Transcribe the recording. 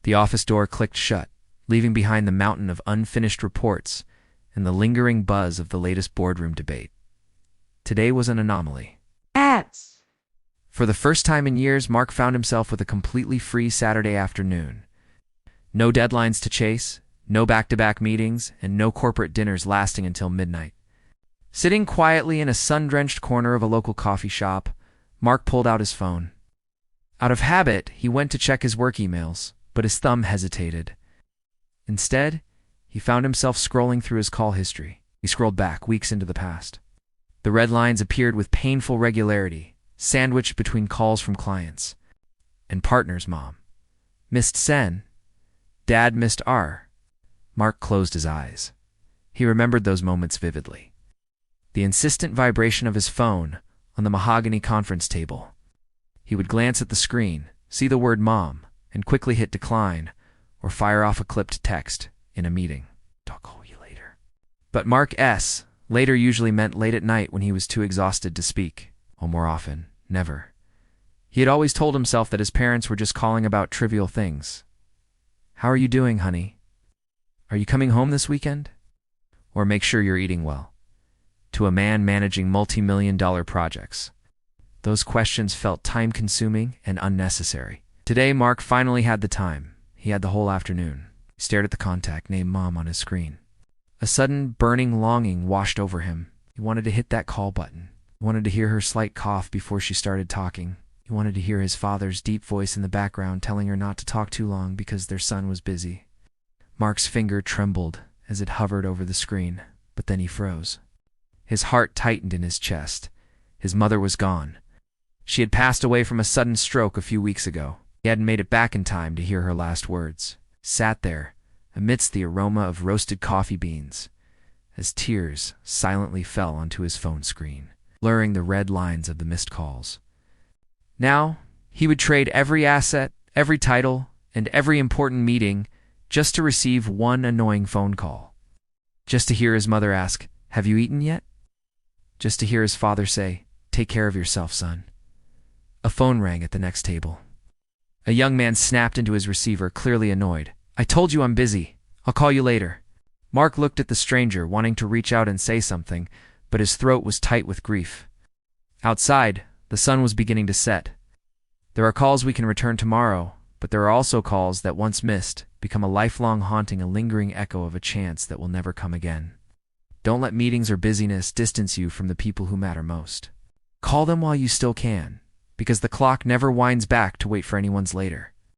The office door clicked shut, leaving behind the mountain of unfinished reports and the lingering buzz of the latest boardroom debate. Today was an anomaly. Ads. For the first time in years, Mark found himself with a completely free Saturday afternoon. No deadlines to chase, no back-to-back meetings, and no corporate dinners lasting until midnight. Sitting quietly in a sun-drenched corner of a local coffee shop, Mark pulled out his phone. Out of habit, he went to check his work emails, but his thumb hesitated. Instead, he found himself scrolling through his call history. He scrolled back, weeks into the past. The red lines appeared with painful regularity, sandwiched between calls from clients. And partner's mom. Missed Sen. Dad missed R. Mark closed his eyes. He remembered those moments vividly. The insistent vibration of his phone on the mahogany conference table. He would glance at the screen, see the word mom, and quickly hit decline or fire off a clipped text in a meeting. I'll call you later. But Mark S. later usually meant late at night when he was too exhausted to speak, or more often, never. He had always told himself that his parents were just calling about trivial things. How are you doing, honey? Are you coming home this weekend? Or make sure you're eating well. To a man managing multi-million-dollar projects. Those questions felt time-consuming and unnecessary. Today, Mark finally had the time. He had the whole afternoon. He stared at the contact name Mom on his screen. A sudden, burning longing washed over him. He wanted to hit that call button. He wanted to hear her slight cough before she started talking. He wanted to hear his father's deep voice in the background telling her not to talk too long because their son was busy. Mark's finger trembled as it hovered over the screen, but then he froze. His heart tightened in his chest. His mother was gone. She had passed away from a sudden stroke a few weeks ago. He hadn't made it back in time to hear her last words. Sat there, amidst the aroma of roasted coffee beans, as tears silently fell onto his phone screen, blurring the red lines of the missed calls. Now, he would trade every asset, every title, and every important meeting just to receive one annoying phone call. Just to hear his mother ask, "Have you eaten yet?" Just to hear his father say, "Take care of yourself, son." A phone rang at the next table. A young man snapped into his receiver, clearly annoyed. "I told you I'm busy. I'll call you later." Mark looked at the stranger, wanting to reach out and say something, but his throat was tight with grief. Outside, the sun was beginning to set. There are calls we can return tomorrow, but there are also calls that once missed become a lifelong haunting, a lingering echo of a chance that will never come again. Don't let meetings or busyness distance you from the people who matter most. Call them while you still can, because the clock never winds back to wait for anyone's later.